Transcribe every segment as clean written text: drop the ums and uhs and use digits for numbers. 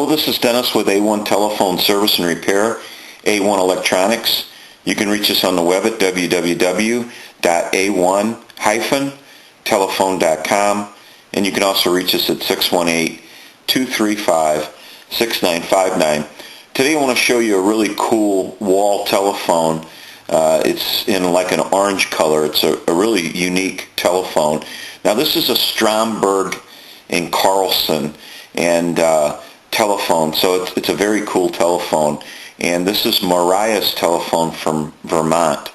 Hello, this is Dennis with A1 Telephone Service and Repair, A1 Electronics. You can reach us on the web at www.a1-telephone.com, and you can also reach us at 618-235-6959. Today I want to show you a really cool wall telephone. It's in like an orange color. It's a really unique telephone. Now this is a Stromberg and Carlson telephone, so it's a very cool telephone. And this is Mariah's telephone from Vermont,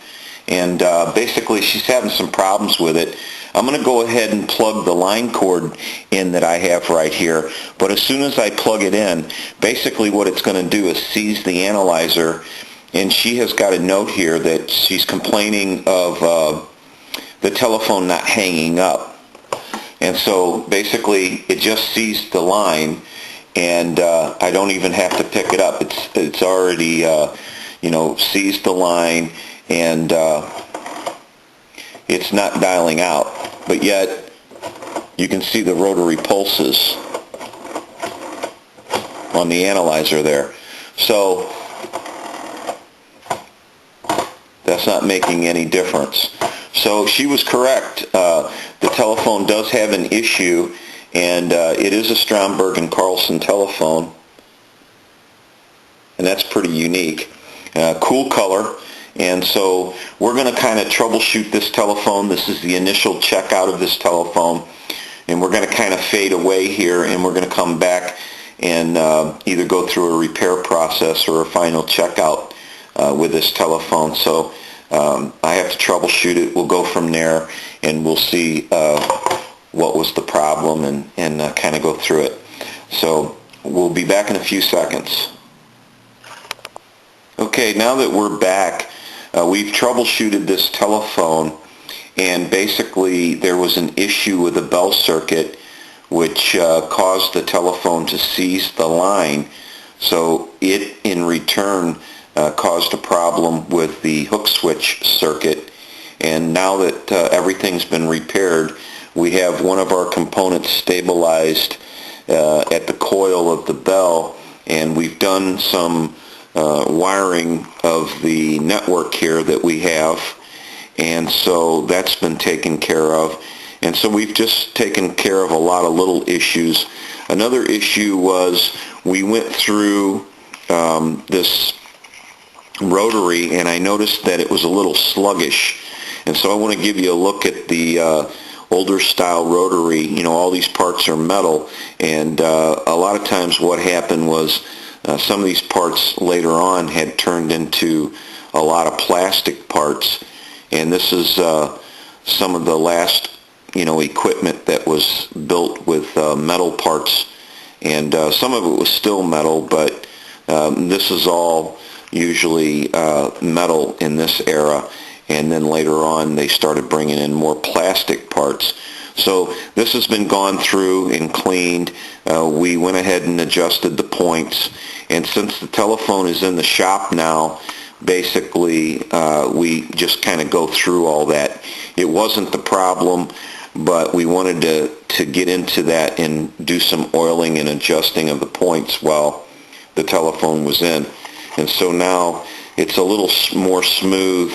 and basically she's having some problems with it. I'm going to go ahead and plug the line cord in that I have right here, but as soon as I plug it in, basically what it's going to do is seize the analyzer, and she has got a note here that she's complaining of the telephone not hanging up. And so basically it just seized the line, and I don't even have to pick it up. It's already seized the line, and it's not dialing out. But yet you can see the rotary pulses on the analyzer there. So that's not making any difference. So she was correct. The telephone does have an issue, and it is a Stromberg and Carlson telephone, and that's pretty unique. Cool color. And so we're going to kind of troubleshoot this telephone. This is the initial checkout of this telephone, and we're going to kind of fade away here, and we're going to come back and either go through a repair process or a final checkout with this telephone. So I have to troubleshoot it. We'll go from there, and we'll see what was the problem and kind of go through it. So we'll be back in a few seconds. Okay, now that we're back, we've troubleshooted this telephone, and basically there was an issue with the bell circuit which caused the telephone to seize the line. So it in return caused a problem with the hook switch circuit, and now that everything's been repaired, we have one of our components stabilized at the coil of the bell, and we've done some wiring of the network here that we have, and so that's been taken care of. And so we've just taken care of a lot of little issues. Another issue was we went through this rotary, and I noticed that it was a little sluggish, and so I want to give you a look at the older style rotary. You know, all these parts are metal, and a lot of times what happened was some of these parts later on had turned into a lot of plastic parts, and this is some of the last equipment that was built with metal parts, and some of it was still metal, but this is all usually metal in this era, and then later on they started bringing in more plastic parts. So this has been gone through and cleaned. We went ahead and adjusted the points, and since the telephone is in the shop now, basically we just kind of go through all that. It wasn't the problem, but we wanted to get into that and do some oiling and adjusting of the points while the telephone was in. And so now it's a little more smooth,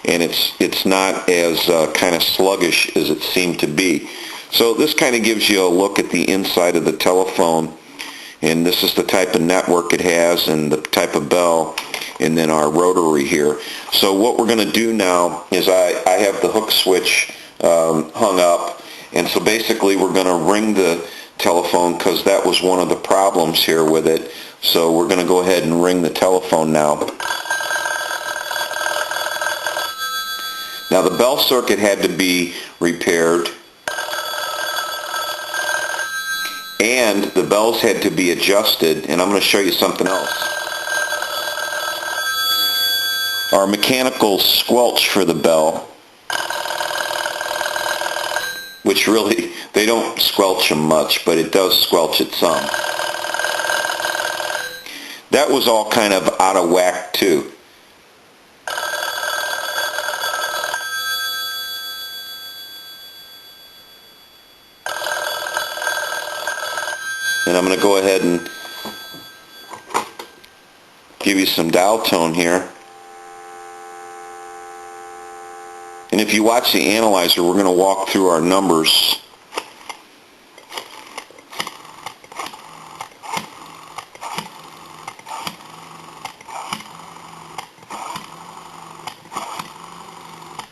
and it's not as kind of sluggish as it seemed to be. So this kind of gives you a look at the inside of the telephone, and this is the type of network it has and the type of bell, and then our rotary here. So what we're going to do now is I have the hook switch hung up, and so basically we're going to ring the telephone because that was one of the problems here with it. So we're going to go ahead and ring the telephone now. Now the bell circuit had to be repaired, and the bells had to be adjusted, and I'm going to show you something else. Our mechanical squelch for the bell, which really, they don't squelch them much, but it does squelch it some. That was all kind of out of whack too. And I'm going to go ahead and give you some dial tone here. And if you watch the analyzer, we're going to walk through our numbers.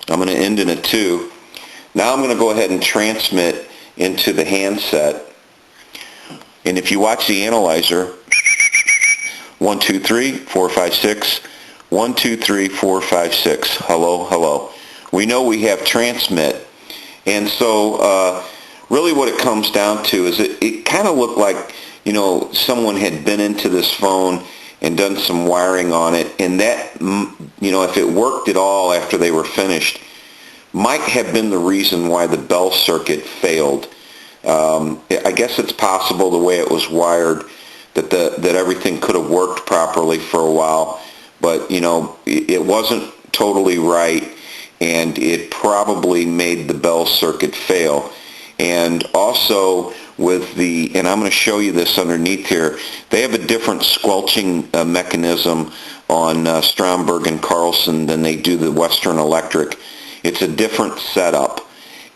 I'm going to end in a 2. Now I'm going to go ahead and transmit into the handset. And if you watch the analyzer, 1, 2, 3, 4, 5, 6, 1, 2, 3, 4, 5, 6. Hello, hello. We know we have transmit. And so really what it comes down to is it kind of looked like, you know, someone had been into this phone and done some wiring on it, and that, you know, if it worked at all after they were finished, might have been the reason why the bell circuit failed. I guess it's possible the way it was wired that everything could have worked properly for a while, but you know, it wasn't totally right, and it probably made the bell circuit fail. And also with the, and I'm going to show you this underneath here, they have a different squelching mechanism on Stromberg and Carlson than they do the Western Electric. It's a different setup.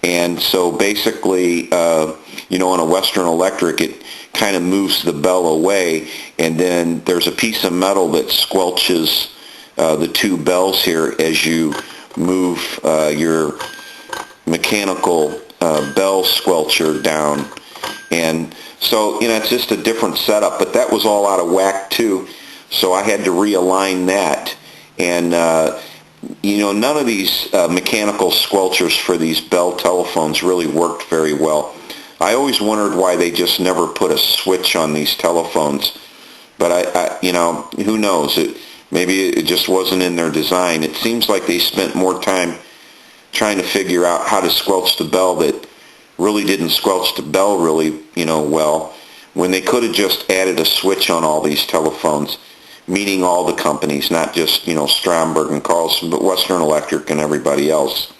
And so basically, you know, on a Western Electric, it kind of moves the bell away, and then there's a piece of metal that squelches the two bells here as you move your mechanical bell squelcher down. And so, you know, it's just a different setup, but that was all out of whack too, so I had to realign that. And you know, none of these mechanical squelchers for these Bell telephones really worked very well. I always wondered why they just never put a switch on these telephones, but I you know, who knows? Maybe it just wasn't in their design. It seems like they spent more time trying to figure out how to squelch the bell that really didn't squelch the bell really, you know, well, when they could have just added a switch on all these telephones, meaning all the companies, not just, you know, Stromberg and Carlson, but Western Electric and everybody else.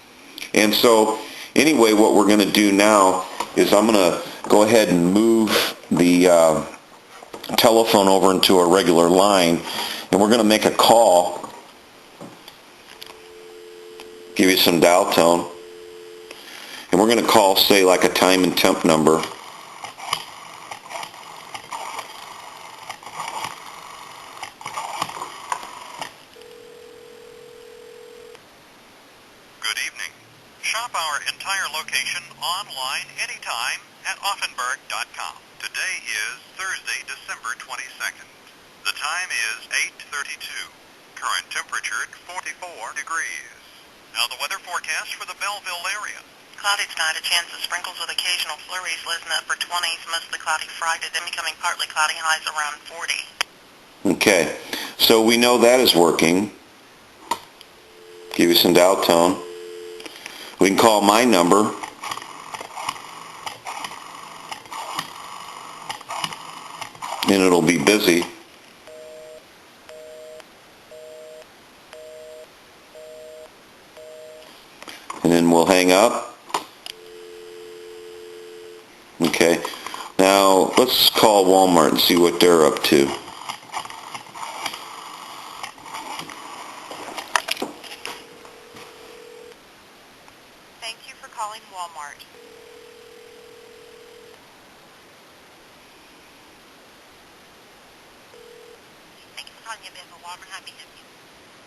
And so, anyway, what we're going to do now is I'm going to go ahead and move the telephone over into a regular line, and we're going to make a call, give you some dial tone, and we're going to call, say, like a time and temp number. Good evening. Shop our entire location online anytime at Offenburg.com. Today is Thursday, December 22nd. The time is 8:32. Current temperature 44 degrees. Now the weather forecast for the Belleville area. Cloudy tonight, a chance of sprinkles with occasional flurries, low in the upper 20s, mostly cloudy Friday, then becoming partly cloudy, highs around 40. Okay, so we know that is working. Give you some dial tone. We can call my number. And it'll be busy. And then we'll hang up. Okay, now let's call Walmart and see what they're up to. Thank you for calling Walmart. Thank you for calling your business, Walmart. How may I help you?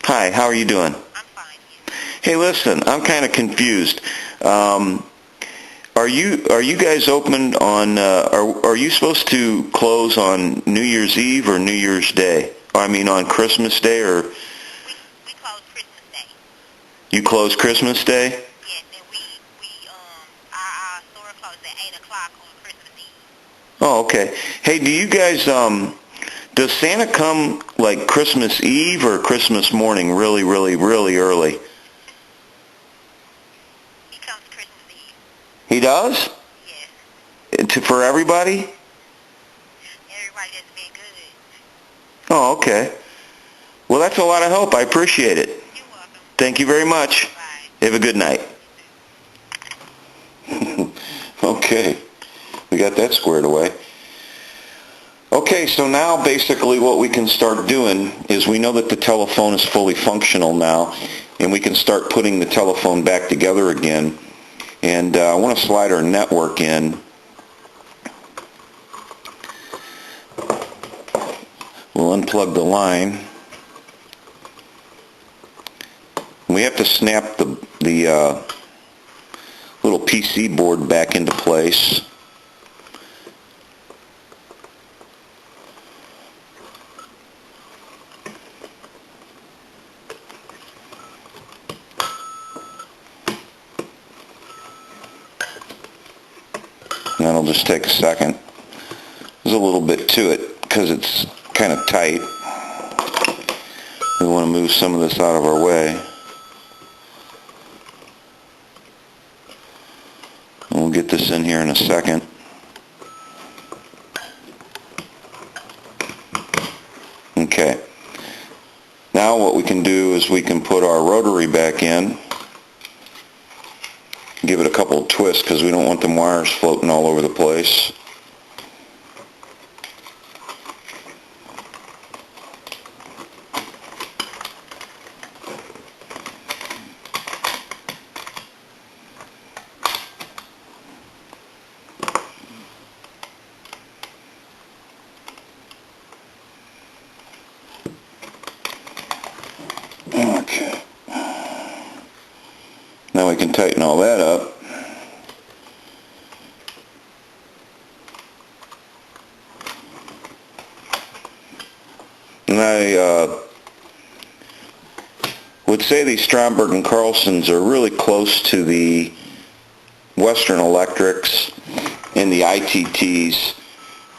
Hi, how are you doing? I'm fine. You? Hey, listen, I'm kind of confused. Are you guys open on? Are you supposed to close on New Year's Eve or New Year's Day? I mean, on Christmas Day, or We close Christmas Day. you close Christmas Day? Yes, and our store closes at 8 o'clock on Christmas Eve. Oh, okay. Hey, do you guys does Santa come like Christmas Eve or Christmas morning, really, really, really early? He comes Christmas Eve. He does? Yes. For everybody? Everybody that's been good. Oh, okay. Well, that's a lot of help. I appreciate it. You're welcome. Thank you very much. Bye. Have a good night. Okay. We got that squared away. Okay, so now basically what we can start doing is we know that the telephone is fully functional now, and we can start putting the telephone back together again. And I want to slide our network in. We'll unplug the line. We have to snap the little PC board back into place. And that'll just take a second. There's a little bit to it because it's kind of tight. We want to move some of this out of our way. And we'll get this in here in a second. Okay. Now what we can do is we can put our rotary back in. Give it a couple of twists because we don't want them wires floating all over the place. Okay. Now we can tighten all that up. And I would say these Stromberg and Carlsons are really close to the Western Electrics and the ITTs,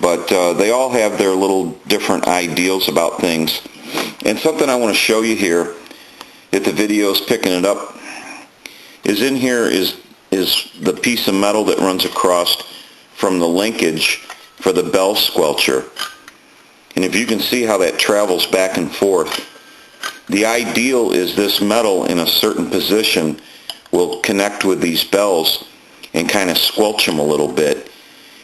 but they all have their little different ideals about things. And something I want to show you here, if the video is picking it up, is in here is the piece of metal that runs across from the linkage for the bell squelcher. And if you can see how that travels back and forth, the ideal is this metal in a certain position will connect with these bells and kind of squelch them a little bit.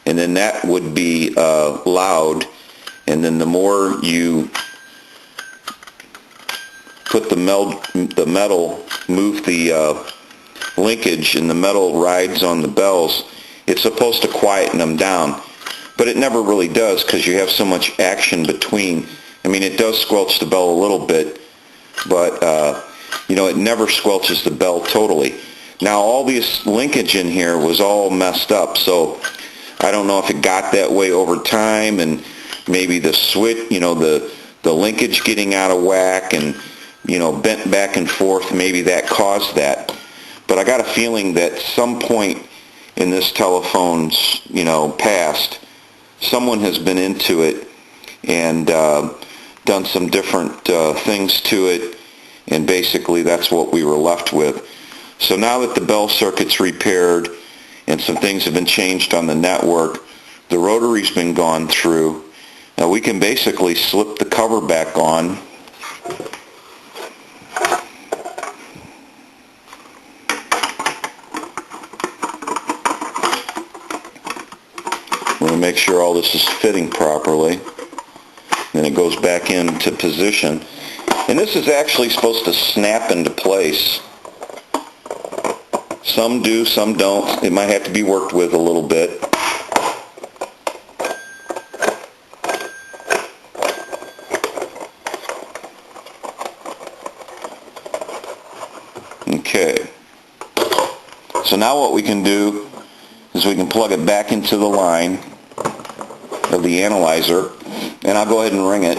And then that would be loud. And then the more you put the metal, move the linkage, and the metal rides on the bells, it's supposed to quieten them down. But it never really does because you have so much action between. I mean, it does squelch the bell a little bit, but it never squelches the bell totally. Now, all this linkage in here was all messed up, so I don't know if it got that way over time, and maybe the switch, the linkage getting out of whack and bent back and forth, maybe that caused that. But I got a feeling that some point in this telephone's past, someone has been into it and done some different things to it, and basically that's what we were left with. So now that the bell circuit's repaired and some things have been changed on the network, the rotary's been gone through, now we can basically slip the cover back on. We're going to make sure all this is fitting properly. Then it goes back into position. And this is actually supposed to snap into place. Some do, some don't. It might have to be worked with a little bit. Okay. So now what we can do is we can plug it back into the line of the analyzer, and I'll go ahead and ring it.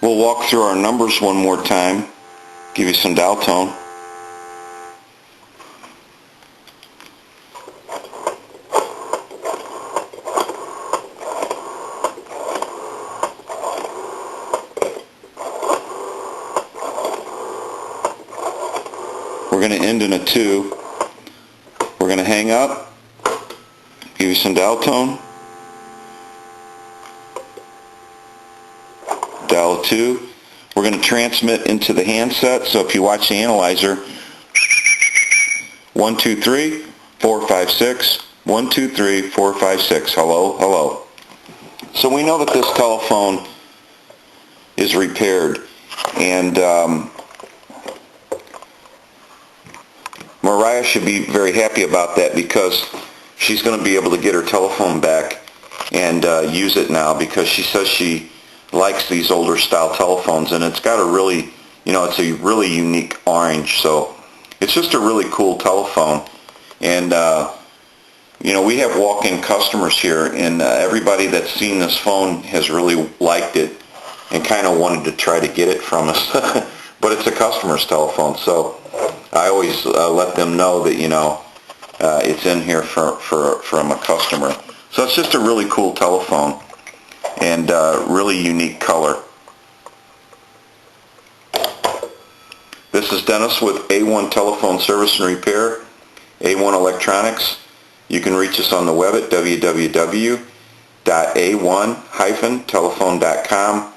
We'll walk through our numbers one more time, give you some dial tone. We're going to end in a 2. going to hang up, give you some dial tone, dial 2. We're going to transmit into the handset, so if you watch the analyzer, 1, 2, 3, 4, 5, 6, 1, 2, 3, 4, 5, 6, hello, hello. So we know that this telephone is repaired, and Mariah should be very happy about that, because she's going to be able to get her telephone back and use it now, because she says she likes these older style telephones, and it's got a really, it's a really unique orange, so it's just a really cool telephone. And we have walk-in customers here, and everybody that's seen this phone has really liked it and kind of wanted to try to get it from us. But it's a customer's telephone, so I always let them know that it's in here from a customer. So it's just a really cool telephone, and really unique color. This is Dennis with A1 Telephone Service and Repair, A1 Electronics. You can reach us on the web at www.a1-telephone.com,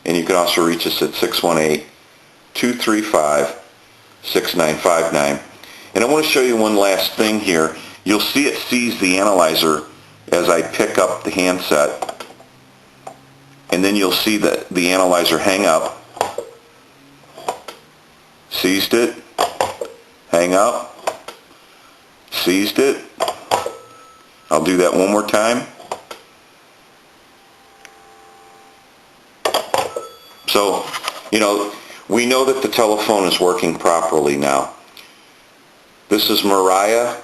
and you can also reach us at 618-235-6959. And I want to show you one last thing here. You'll see it sees the analyzer as I pick up the handset, and then you'll see the analyzer hang up, seized it, hang up, seized it. I'll do that one more time. So, we know that the telephone is working properly now. This is Mariah,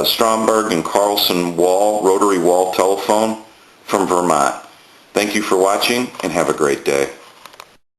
Stromberg and Carlson Rotary Wall Telephone from Vermont. Thank you for watching, and have a great day.